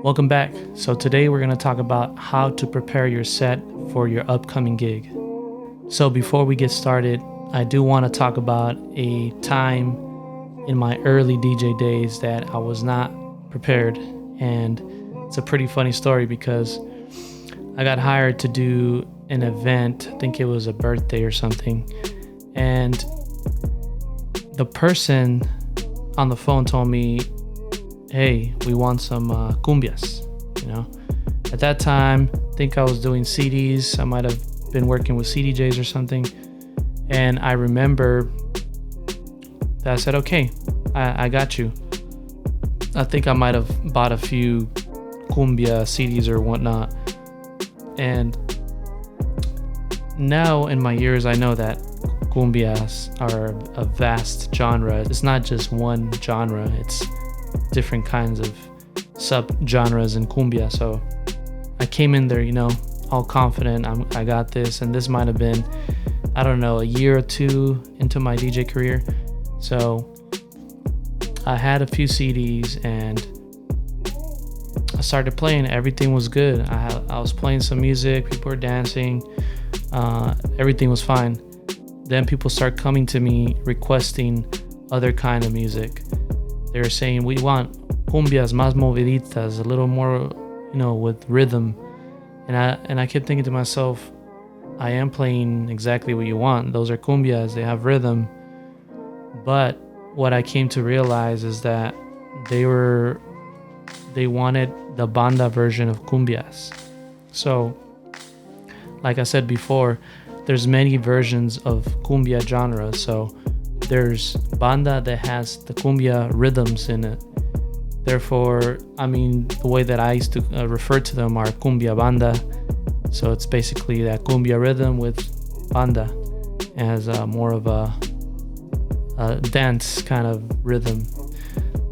Welcome back. So today we're going to talk about how to prepare your set for your upcoming gig. So before we get started, I do want to talk about a time in my early DJ days that I was not prepared. And it's a pretty funny story because I got hired to do an event. I think it was a birthday or something. And the person on the phone told me, hey, we want some cumbias, At that time, I think I was doing CDs. I might have been working with CDJs or something. And I remember that I said, okay, I got you. I think I might have bought a few cumbia CDs or whatnot. And now in my years, I know that cumbias are a vast genre. It's not just one genre. It's different kinds of sub-genres in cumbia. So I came in there, all confident. I got this. And this might have been, I don't know, a year or two into my DJ career. So I had a few CDs and I started playing. Everything was good. I was playing some music. People were dancing. Everything was fine. Then people start coming to me requesting other kind of music. They were saying, we want cumbias más moviditas, a little more, with rhythm. And I kept thinking to myself, I am playing exactly what you want. Those are cumbias. They have rhythm. But what I came to realize is that they wanted the banda version of cumbias. So, like I said before, there's many versions of cumbia genre. So there's banda that has the cumbia rhythms in it. Therefore, the way that I used to refer to them are cumbia banda. So it's basically that cumbia rhythm with banda. It has more of a dance kind of rhythm,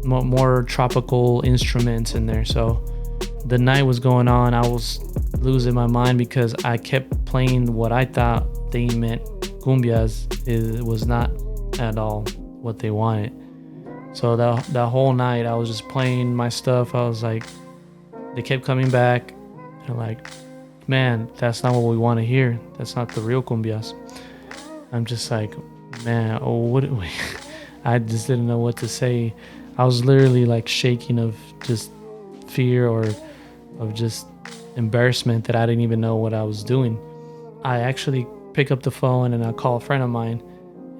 more tropical instruments in there. So the night was going on. I was losing my mind because I kept playing what I thought they meant cumbias. It was not at all what they wanted. So that whole night I was just playing my stuff. I was like, they kept coming back. They're like, man, that's not what we want to hear. That's not the real cumbias. I'm just like, man, I just didn't know what to say. I was literally like shaking of just fear or of just embarrassment that I didn't even know what I was doing. I actually pick up the phone and I call a friend of mine,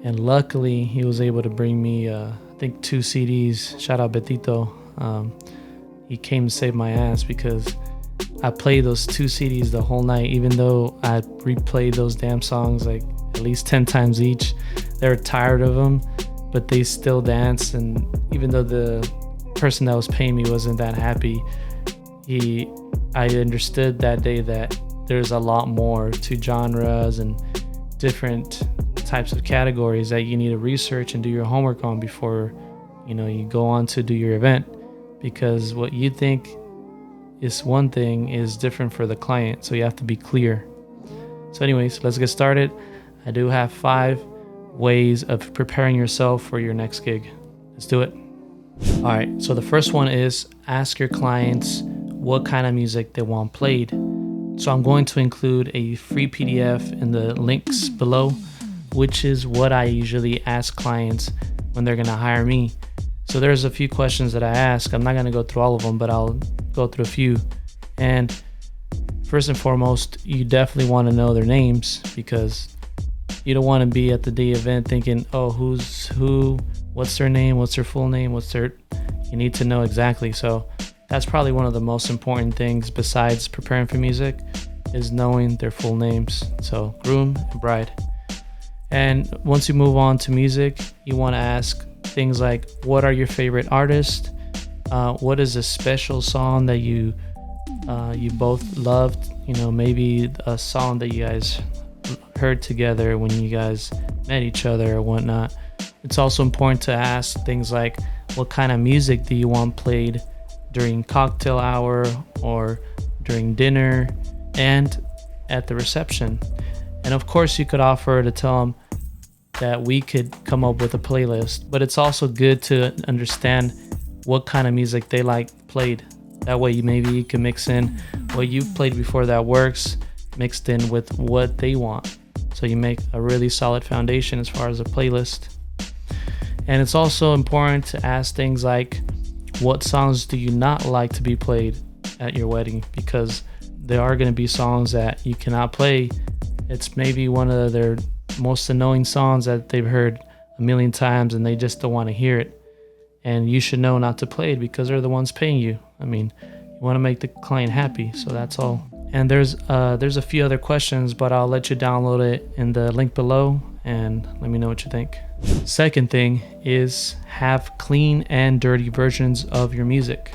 and luckily he was able to bring me I think 2 CDs. Shout out Betito. He came to save my ass because I played those 2 CDs the whole night, even though I replayed those damn songs like at least 10 times each. They were tired of them, but they still danced. And even though the person that was paying me wasn't that happy, I understood that day that there's a lot more to genres and different types of categories that you need to research and do your homework on before you go on to do your event, because what you think is one thing is different for the client. So you have to be clear. So anyways, let's get started. I do have 5 ways of preparing yourself for your next gig. Let's do it. All right, so the first one is ask your clients what kind of music they want played. So I'm going to include a free PDF in the links below, which is what I usually ask clients when they're going to hire me. So there's a few questions that I ask. I'm not going to go through all of them, but I'll go through a few. And first and foremost, you definitely want to know their names, because you don't want to be at the day event thinking, oh, who's who, what's their name, what's their full name, you need to know exactly. So that's probably one of the most important things besides preparing for music, is knowing their full names. So groom and bride. And once you move on to music, you want to ask things like, what are your favorite artists? What is a special song that you both loved? Maybe a song that you guys heard together when you guys met each other or whatnot. It's also important to ask things like, what kind of music do you want played during cocktail hour or during dinner and at the reception? And of course, you could offer to tell them that we could come up with a playlist, but it's also good to understand what kind of music they like played. That way maybe you can mix in what you've played before that works, mixed in with what they want. So you make a really solid foundation as far as a playlist. And it's also important to ask things like, what songs do you not like to be played at your wedding? Because there are going to be songs that you cannot play. It's maybe one of their most annoying songs that they've heard a million times and they just don't want to hear it. And you should know not to play it because they're the ones paying you. I mean, you want to make the client happy, so that's all. And there's a few other questions, but I'll let you download it in the link below and let me know what you think. Second thing is have clean and dirty versions of your music.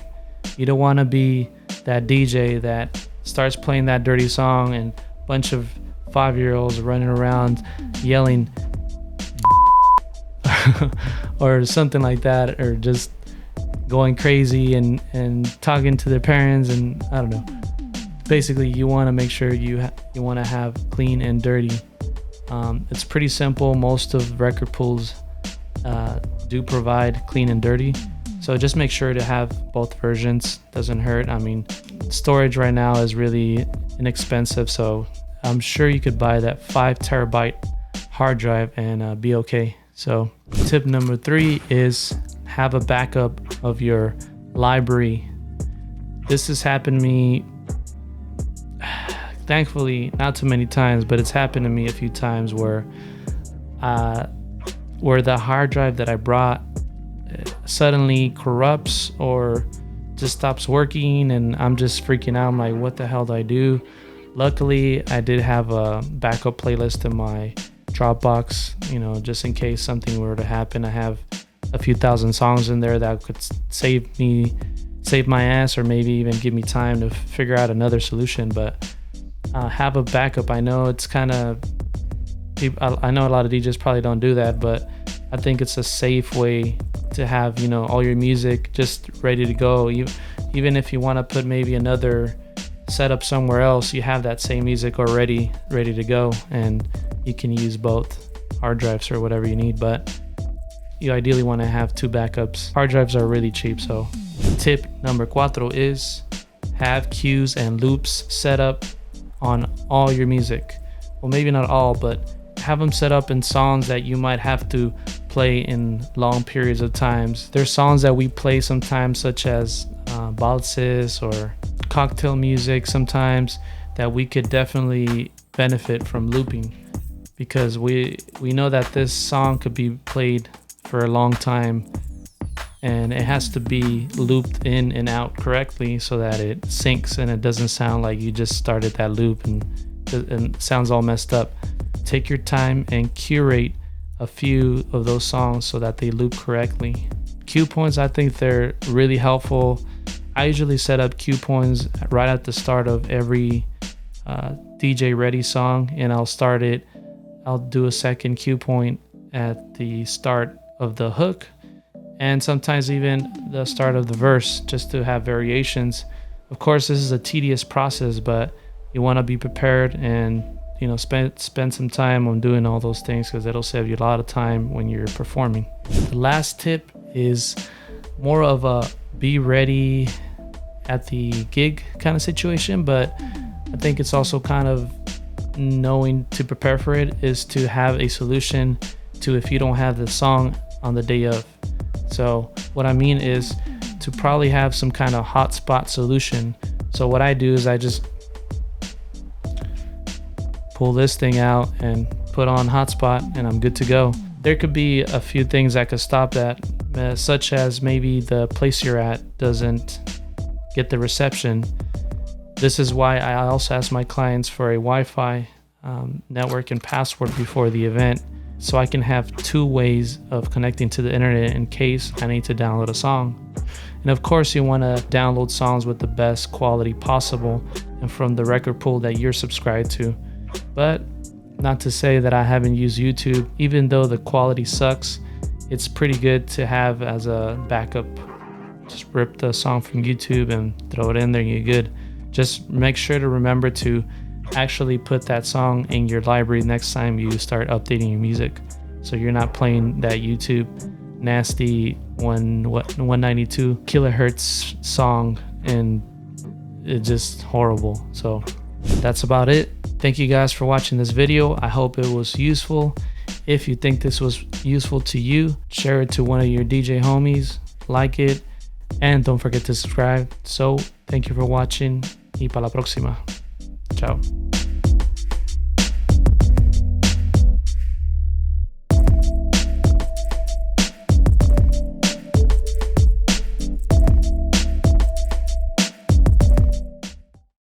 You don't want to be that DJ that starts playing that dirty song and a bunch of 5-year-olds running around yelling or something like that, or just going crazy and talking to their parents, and I don't know. Basically, you want to make sure you want to have clean and dirty. It's pretty simple. Most of record pools do provide clean and dirty, so just make sure to have both versions. Doesn't hurt. I mean, storage right now is really inexpensive, so I'm sure you could buy that 5 terabyte hard drive and be okay. So tip number 3 is have a backup of your library. This has happened to me, thankfully not too many times, but it's happened to me a few times where the hard drive that I brought suddenly corrupts or just stops working, and I'm just freaking out. I'm like, what the hell do I do? Luckily, I did have a backup playlist in my Dropbox, just in case something were to happen. I have a few thousand songs in there that could save my ass, or maybe even give me time to figure out another solution. But have a backup. I know it's kind of, I know a lot of DJs probably don't do that, but I think it's a safe way to have, all your music just ready to go. Even if you want to put maybe another setup somewhere else, you have that same music already ready to go, and you can use both hard drives or whatever you need. But you ideally want to have 2 backups. Hard drives are really cheap. So tip number 4 is have cues and loops set up on all your music. Well, maybe not all, but have them set up in songs that you might have to play in long periods of times. There's songs that we play sometimes, such as valses or cocktail music sometimes, that we could definitely benefit from looping, because we know that this song could be played for a long time and it has to be looped in and out correctly so that it syncs and it doesn't sound like you just started that loop and it sounds all messed up. Take your time and curate a few of those songs so that they loop correctly. Cue points, I think they're really helpful. I usually set up cue points right at the start of every DJ ready song, and I'll do a second cue point at the start of the hook, and sometimes even the start of the verse, just to have variations. Of course, this is a tedious process, but you want to be prepared and spend some time on doing all those things, because it'll save you a lot of time when you're performing. The last tip is more of a be ready at the gig kind of situation, but I think it's also kind of knowing to prepare for it, is to have a solution to if you don't have the song on the day of. So what I mean is to probably have some kind of hotspot solution. So what I do is I just pull this thing out and put on hotspot and I'm good to go. There could be a few things that could stop that, such as maybe the place you're at doesn't get the reception. This is why I also ask my clients for a Wi-Fi network and password before the event, so I can have 2 ways of connecting to the internet in case I need to download a song. And of course, you want to download songs with the best quality possible and from the record pool that you're subscribed to. But not to say that I haven't used YouTube. Even though the quality sucks, it's pretty good to have as a backup. Just rip the song from YouTube and throw it in there and you're good. Just make sure to remember to actually put that song in your library next time you start updating your music, so you're not playing that YouTube nasty 192 kilohertz song and it's just horrible. So that's about it. Thank you guys for watching this video. I hope it was useful. If you think this was useful to you, share it to one of your DJ homies, like it, and don't forget to subscribe. So thank you for watching y para la próxima. Ciao.